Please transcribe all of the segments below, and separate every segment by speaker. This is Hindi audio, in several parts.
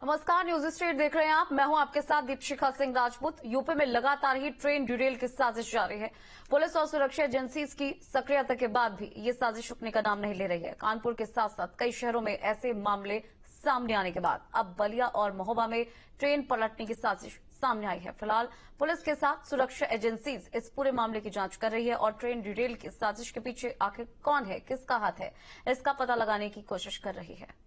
Speaker 1: नमस्कार, न्यूज स्ट्रीट देख रहे हैं आप। मैं हूं आपके साथ दीपशिखा सिंह राजपूत। यूपी में लगातार ही ट्रेन डिरेल की साजिश जारी है। पुलिस और सुरक्षा एजेंसी की सक्रियता के बाद भी ये साजिश रुकने का नाम नहीं ले रही है। कानपुर के साथ साथ कई शहरों में ऐसे मामले सामने आने के बाद अब बलिया और महोबा में ट्रेन पलटने की साजिश सामने आई है। फिलहाल पुलिस के साथ सुरक्षा एजेंसीज इस पूरे मामले की जांच कर रही है और ट्रेन डिरेल की साजिश के पीछे आखिर कौन है, किसका हाथ है, इसका पता लगाने की कोशिश कर रही है।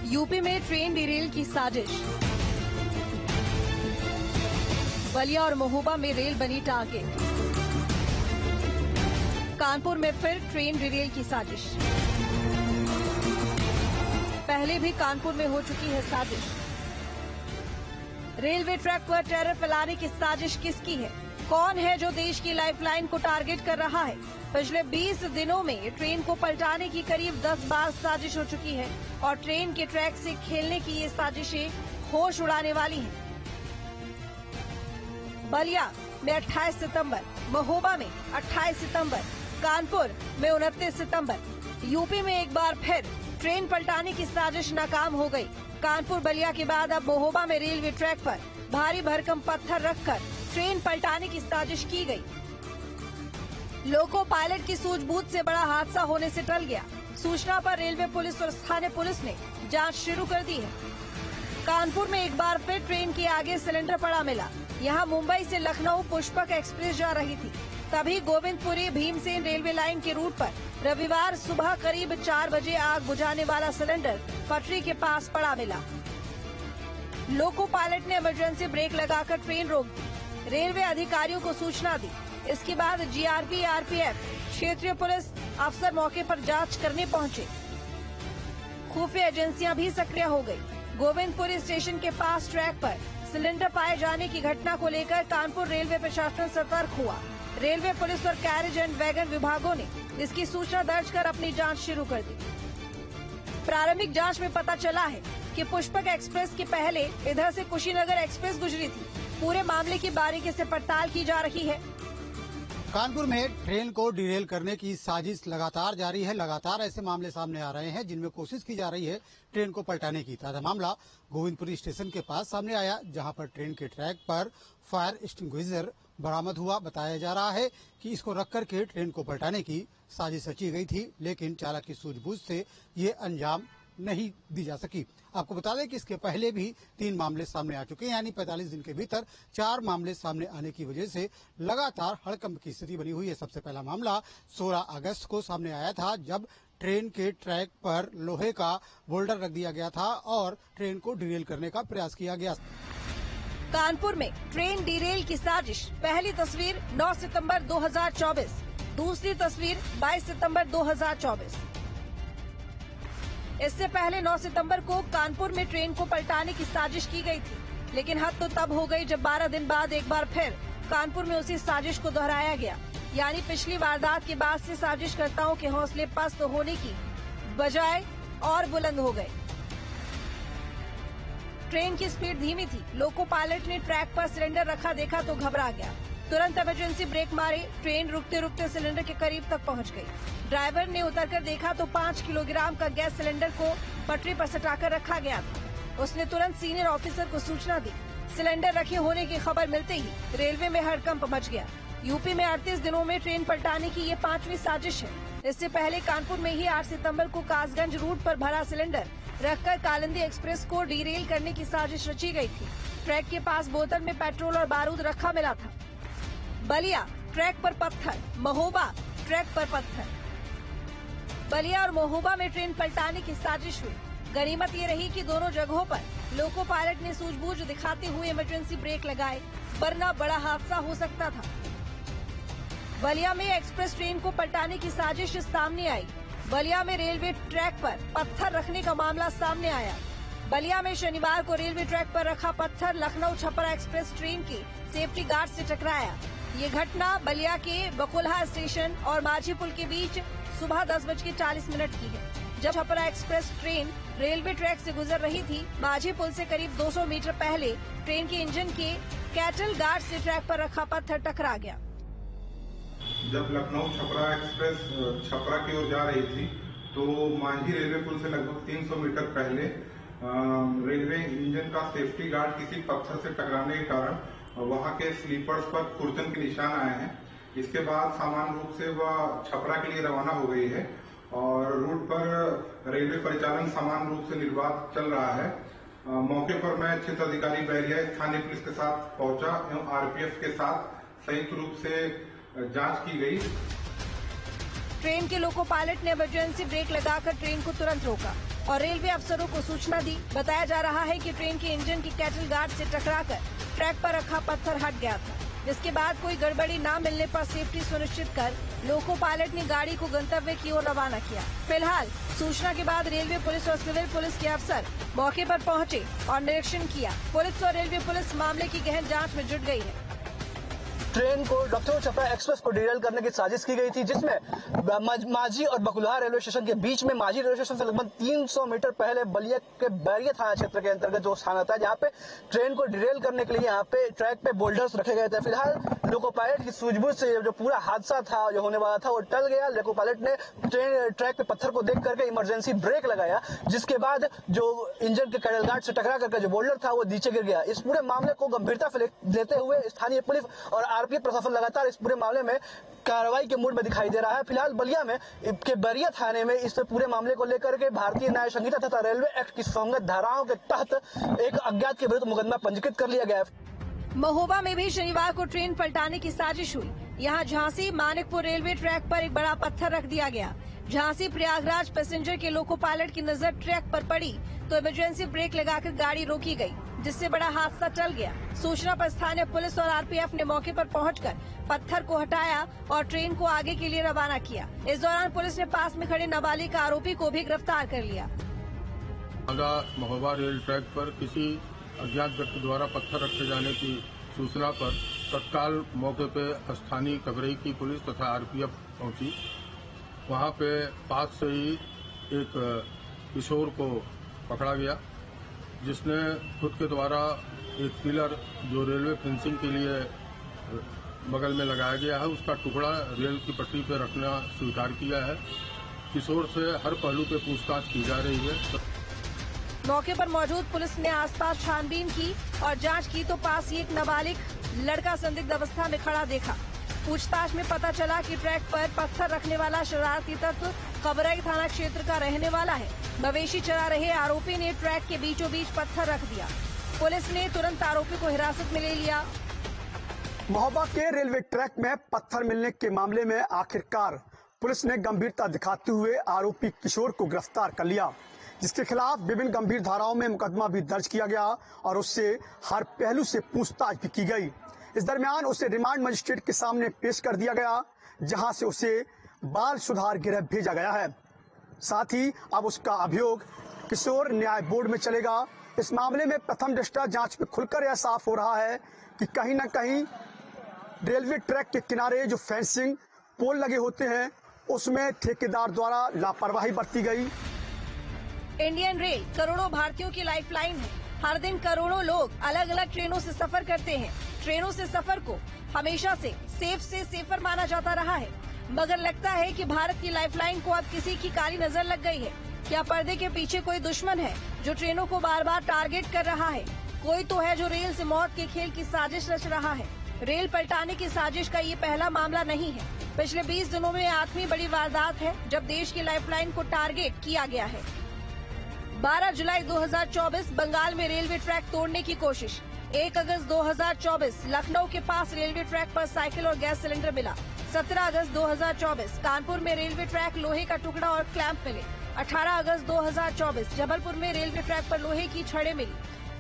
Speaker 2: यूपी में ट्रेन डिरेल की साजिश। बलिया और महोबा में रेल बनी टारगेट। कानपुर में फिर ट्रेन डिरेल की साजिश। पहले भी कानपुर में हो चुकी है साजिश। रेलवे ट्रैक पर टेरर फैलाने की साजिश किसकी है? कौन है जो देश की लाइफलाइन को टारगेट कर रहा है? पिछले 20 दिनों में ट्रेन को पलटाने की करीब 10 बार साजिश हो चुकी है और ट्रेन के ट्रैक से खेलने की ये साजिशें होश उड़ाने वाली हैं। बलिया में 28 सितंबर, महोबा में 28 सितंबर, कानपुर में 29 सितंबर। यूपी में एक बार फिर ट्रेन पलटाने की साजिश नाकाम हो गई। कानपुर बलिया के बाद अब महोबा में रेलवे ट्रैक पर भारी भरकम पत्थर रखकर ट्रेन पलटाने की साजिश की गई। लोको पायलट की सूझबूझ से बड़ा हादसा होने से टल गया। सूचना पर रेलवे पुलिस और स्थानीय पुलिस ने जांच शुरू कर दी है। कानपुर में एक बार फिर ट्रेन के आगे सिलेंडर पड़ा मिला। यहां मुंबई से लखनऊ पुष्पक एक्सप्रेस जा रही थी। तभी गोविंदपुरी भीमसेन रेलवे लाइन के रूट पर रविवार सुबह करीब 4 बजे आग बुझाने वाला सिलेंडर पटरी के पास पड़ा मिला। लोको पायलट ने इमरजेंसी ब्रेक लगाकर ट्रेन रोक दी। रेलवे अधिकारियों को सूचना दी। इसके बाद जीआरपी, आरपीएफ, क्षेत्रीय पुलिस अफसर मौके पर जांच करने पहुंचे। खुफिया एजेंसियां भी सक्रिय हो गई। गोविंदपुरी स्टेशन के पास ट्रैक पर सिलेंडर पाए जाने की घटना को लेकर कानपुर रेलवे प्रशासन सतर्क हुआ। रेलवे पुलिस और कैरेज एंड वैगन विभागों ने इसकी सूचना दर्ज कर अपनी जांच शुरू कर दी। प्रारंभिक जांच में पता चला है कि पुष्पक एक्सप्रेस के पहले इधर से कुशीनगर एक्सप्रेस गुजरी थी। पूरे मामले की बारीकी से पड़ताल की जा रही है।
Speaker 3: कानपुर में ट्रेन को डिरेल करने की साजिश लगातार जारी है। लगातार ऐसे मामले सामने आ रहे हैं जिनमें कोशिश की जा रही है ट्रेन को पलटाने की। ताजा मामला गोविंदपुरी स्टेशन के पास सामने आया, जहां पर ट्रेन के ट्रैक पर फायर एक्सटिंग्विशर बरामद हुआ। बताया जा रहा है कि इसको रख करके ट्रेन को पलटाने की साजिश रची गई थी, लेकिन चालक की सूझबूझ से ये अंजाम नहीं दी जा सकी। आपको बता दें कि इसके पहले भी 3 मामले सामने आ चुके हैं, यानी 45 दिन के भीतर 4 मामले सामने आने की वजह से लगातार हड़कंप की स्थिति बनी हुई है। सबसे पहला मामला 16 अगस्त को सामने आया था, जब ट्रेन के ट्रैक पर लोहे का बोल्डर रख दिया गया था और ट्रेन को डिरेल करने का प्रयास किया गया।
Speaker 2: कानपुर में ट्रेन डिरेल की साजिश। पहली तस्वीर 9 सितंबर 2024, दूसरी तस्वीर 22 सितंबर 2024। इससे पहले 9 सितंबर को कानपुर में ट्रेन को पलटाने की साजिश की गई थी, लेकिन हद तो तब हो गई जब 12 दिन बाद एक बार फिर कानपुर में उसी साजिश को दोहराया गया। यानी पिछली वारदात के बाद से साजिशकर्ताओं के हौसले पस्त होने की बजाय और बुलंद हो गए। ट्रेन की स्पीड धीमी थी। लोको पायलट ने ट्रैक पर सिलेंडर रखा देखा तो घबरा गया। तुरंत इमरजेंसी ब्रेक मारे। ट्रेन रुकते रुकते सिलेंडर के करीब तक पहुंच गई। ड्राइवर ने उतरकर देखा तो 5 किलोग्राम का गैस सिलेंडर को पटरी पर सटाकर रखा गया था। उसने तुरंत सीनियर ऑफिसर को सूचना दी। सिलेंडर रखे होने की खबर मिलते ही रेलवे में हड़कंप मच गया। यूपी में 38 दिनों में ट्रेन पलटाने की ये 5वीं साजिश है। इससे पहले कानपुर में ही 8 सितंबर को कासगंज रूट पर भरा सिलेंडर रखकर कालिंदी एक्सप्रेस को डिरेल करने की साजिश रची गई थी। ट्रैक के पास बोतल में पेट्रोल और बारूद रखा मिला था। बलिया ट्रैक पर पत्थर, महोबा ट्रैक पर पत्थर। बलिया और महोबा में ट्रेन पलटाने की साजिश हुई। गनीमत ये रही कि दोनों जगहों पर लोको पायलट ने सूझबूझ दिखाते हुए इमरजेंसी ब्रेक लगाए, वरना बड़ा हादसा हो सकता था। बलिया में एक्सप्रेस ट्रेन को पलटाने की साजिश सामने आई। बलिया में रेलवे ट्रैक पर पत्थर रखने का मामला सामने आया। बलिया में शनिवार को रेलवे ट्रैक पर रखा पत्थर लखनऊ छपरा एक्सप्रेस ट्रेन के सेफ्टी गार्ड से टकराया। ये घटना बलिया के बकुलहा स्टेशन और माझी पुल के बीच सुबह 10:40 की है। जब Chhapra express train railway track से गुजर रही थी, माझी पुल से करीब 200 मीटर पहले ट्रेन के इंजन के कैटल गार्ड से ट्रैक पर रखा पत्थर टकरा गया।
Speaker 4: जब लखनऊ छपरा एक्सप्रेस छपरा की ओर जा रही थी तो मांझी रेलवे पुल से लगभग 300 मीटर पहले रेलवे इंजन का सेफ्टी गार्ड किसी पत्थर से टकराने के कारण वहां के स्लीपर्स पर खुरचन के निशान आए हैं। इसके बाद सामान्य रूप से वह छपरा के लिए रवाना हो गई है और रूट पर रेलवे परिचालन सामान्य रूप से निर्बाध चल रहा है। मौके पर मैं क्षेत्र अधिकारी बैरिया स्थानीय पुलिस के साथ पहुंचा एवं आरपीएफ के साथ संयुक्त रूप से जांच की गई।
Speaker 2: ट्रेन के लोको पायलट ने इमरजेंसी ब्रेक लगाकर ट्रेन को तुरंत रोका और रेलवे अफसरों को सूचना दी। बताया जा रहा है कि ट्रेन के इंजन की कैटल गार्ड से टकराकर ट्रैक पर रखा पत्थर हट गया था, जिसके बाद कोई गड़बड़ी न मिलने पर सेफ्टी सुनिश्चित कर लोको पायलट ने गाड़ी को गंतव्य की ओर रवाना किया। फिलहाल सूचना के बाद रेलवे पुलिस और सिविल पुलिस के अफसर मौके पर पहुंचे और निरीक्षण किया। पुलिस और रेलवे पुलिस मामले की गहन जांच में जुट गई है।
Speaker 5: ट्रेन को लखनऊ छपरा एक्सप्रेस को डिरेल करने की साजिश की गई थी, जिसमें मांझी और बकुलहा रेलवे स्टेशन के बीच में मांझी रेलवे स्टेशन से लगभग 300 मीटर पहले बलिया के बैरिया थाना क्षेत्र के अंतर्गत जो स्थान आता है, जहाँ पे ट्रेन को डिरेल करने के लिए यहाँ पे ट्रैक पे बोल्डर्स रखे गए थे। फिलहाल लोको पायलट की सूझबूझ से जो पूरा हादसा था, जो होने वाला था, वो टल गया। लोको पायलट ने ट्रैक पे पत्थर को देख करके इमरजेंसी ब्रेक लगाया, जिसके बाद जो इंजन के कैडल गार्ड से टकरा करके जो बोल्डर था वो नीचे गिर गया। इस पूरे मामले को गंभीरता से लेते हुए स्थानीय पुलिस और आरपीएफ प्रशासन लगातार इस पूरे मामले में कार्रवाई के मूड में दिखाई दे रहा है। फिलहाल बलिया में के बैरिया थाने में इस पूरे मामले को लेकर के भारतीय न्याय संहिता तथा रेलवे एक्ट की संगत धाराओं के तहत एक अज्ञात के विरुद्ध मुकदमा पंजीकृत कर लिया गया है।
Speaker 2: महोबा में भी शनिवार को ट्रेन पलटाने की साजिश हुई। यहाँ झांसी मानिकपुर रेलवे ट्रैक पर एक बड़ा पत्थर रख दिया गया। झांसी प्रयागराज पैसेंजर के लोको पायलट की नजर ट्रैक पर पड़ी तो इमरजेंसी ब्रेक लगाकर गाड़ी रोकी गई, जिससे बड़ा हादसा टल गया। सूचना पर स्थानीय पुलिस और आरपीएफ ने मौके पर पहुंचकर पत्थर को हटाया और ट्रेन को आगे के लिए रवाना किया। इस दौरान पुलिस ने पास में खड़े नाबालिग आरोपी को भी गिरफ्तार कर लिया।
Speaker 6: महोबा रेल ट्रैक पर किसी अज्ञात व्यक्ति द्वारा पत्थर रखे जाने की सूचना पर तत्काल मौके पे स्थानीय कबरई की पुलिस तथा आरपीएफ पहुंची। वहां पे पास से ही एक किशोर को पकड़ा गया, जिसने खुद के द्वारा एक पिलर जो रेलवे फेंसिंग के लिए बगल में लगाया गया है, उसका टुकड़ा रेल की पटरी पर रखना स्वीकार किया है। किशोर से हर पहलू पे पूछताछ की जा रही है।
Speaker 2: मौके पर मौजूद पुलिस ने आसपास छानबीन की और जांच की तो पास ही एक नाबालिग लड़का संदिग्ध अवस्था में खड़ा देखा। पूछताछ में पता चला कि ट्रैक पर पत्थर रखने वाला शरारती तत्व कबरई थाना क्षेत्र का रहने वाला है। मवेशी चरा रहे आरोपी ने ट्रैक के बीचों बीच पत्थर रख दिया। पुलिस ने तुरंत आरोपी को हिरासत में ले लिया।
Speaker 7: महोबा के रेलवे ट्रैक में पत्थर मिलने के मामले में आखिरकार पुलिस ने गंभीरता दिखाते हुए आरोपी किशोर को गिरफ्तार कर लिया, जिसके खिलाफ विभिन्न गंभीर धाराओं में मुकदमा भी दर्ज किया गया और उससे हर पहलू से पूछताछ भी की गई। इस दरमियान उसे रिमांड मजिस्ट्रेट के सामने पेश कर दिया गया, जहां से उसे बाल सुधार गृह भेजा गया है। साथ ही अब उसका अभियोग किशोर न्याय बोर्ड में चलेगा। इस मामले में प्रथम दृष्टया जांच में खुलकर यह साफ हो रहा है कि कहीं न कहीं रेलवे ट्रैक के किनारे जो फेंसिंग पोल लगे होते हैं, उसमें ठेकेदार द्वारा लापरवाही बरती गई।
Speaker 2: इंडियन रेल करोड़ों भारतीयों की लाइफलाइन है। हर दिन करोड़ों लोग अलग अलग ट्रेनों से सफर करते हैं। ट्रेनों से सफर को हमेशा से सेफर माना जाता रहा है, मगर लगता है कि भारत की लाइफलाइन को अब किसी की काली नजर लग गई है। क्या पर्दे के पीछे कोई दुश्मन है जो ट्रेनों को बार बार टारगेट कर रहा है? कोई तो है जो रेल से मौत के खेल की साजिश रच रहा है। रेल पलटाने की साजिश का ये पहला मामला नहीं है। पिछले 20 दिनों में 8वीं बड़ी वारदात है जब देश की लाइफलाइन को टारगेट किया गया है। 12 जुलाई 2024 बंगाल में रेलवे ट्रैक तोड़ने की कोशिश। 1 अगस्त 2024 लखनऊ के पास रेलवे ट्रैक पर साइकिल और गैस सिलेंडर मिला। 17 अगस्त 2024 कानपुर में रेलवे ट्रैक लोहे का टुकड़ा और क्लैंप मिले। 18 अगस्त 2024 जबलपुर में रेलवे ट्रैक पर लोहे की छड़ें मिली।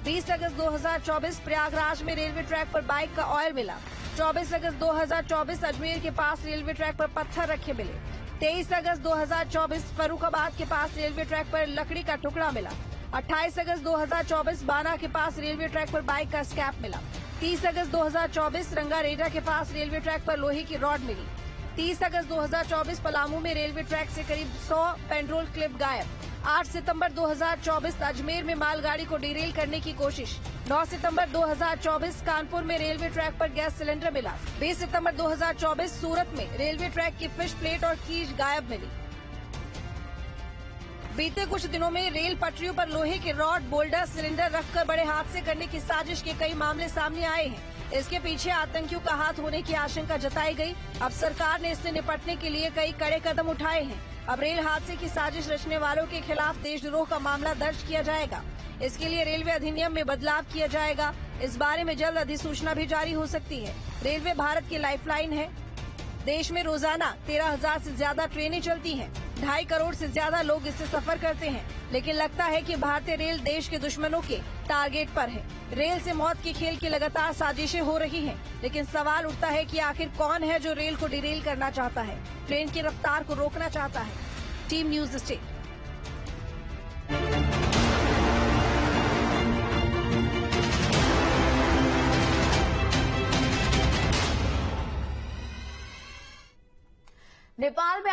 Speaker 2: 20 अगस्त 2024 प्रयागराज में रेलवे ट्रैक पर बाइक का ऑयल मिला। 24 अगस्त 2024 अजमेर के पास रेलवे ट्रैक पर पत्थर रखे मिले। 23 अगस्त 2024 फर्रुखाबाद के पास रेलवे ट्रैक पर लकड़ी का टुकड़ा मिला। 28 अगस्त 2024 बाना के पास रेलवे ट्रैक पर बाइक का स्क्रैप मिला। 30 अगस्त 2024 रंगारेड्डा के पास रेलवे ट्रैक पर लोहे की रॉड मिली। 30 अगस्त 2024 पलामू में रेलवे ट्रैक से करीब 100 पेट्रोल क्लिप गायब। 8 सितंबर 2024 अजमेर में मालगाड़ी को डिरेल करने की कोशिश। 9 सितंबर 2024 कानपुर में रेलवे ट्रैक पर गैस सिलेंडर मिला। 20 सितंबर 2024 सूरत में रेलवे ट्रैक की फिश प्लेट और कीज गायब मिली। बीते कुछ दिनों में रेल पटरियों पर लोहे के रॉड, बोल्डर, सिलेंडर रखकर बड़े हादसे करने की साजिश के कई मामले सामने आए हैं। इसके पीछे आतंकियों का हाथ होने की आशंका जताई गई। अब सरकार ने इससे निपटने के लिए कई कड़े कदम उठाए हैं। अब रेल हादसे की साजिश रचने वालों के खिलाफ देशद्रोह का मामला दर्ज किया जाएगा। इसके लिए रेलवे अधिनियम में बदलाव किया जाएगा। इस बारे में जल्द अधिसूचना भी जारी हो सकती है। रेलवे भारत की लाइफलाइन है। देश में रोजाना 13,000 से ज्यादा ट्रेनें चलती हैं। 2.5 करोड़ से ज्यादा लोग इससे सफर करते हैं, लेकिन लगता है कि भारतीय रेल देश के दुश्मनों के टारगेट पर है। रेल से मौत के खेल की लगातार साजिशें हो रही हैं, लेकिन सवाल उठता है कि आखिर कौन है जो रेल को डिरेल करना चाहता है, ट्रेन की रफ्तार को रोकना चाहता है। Team news state.
Speaker 1: नेपाल में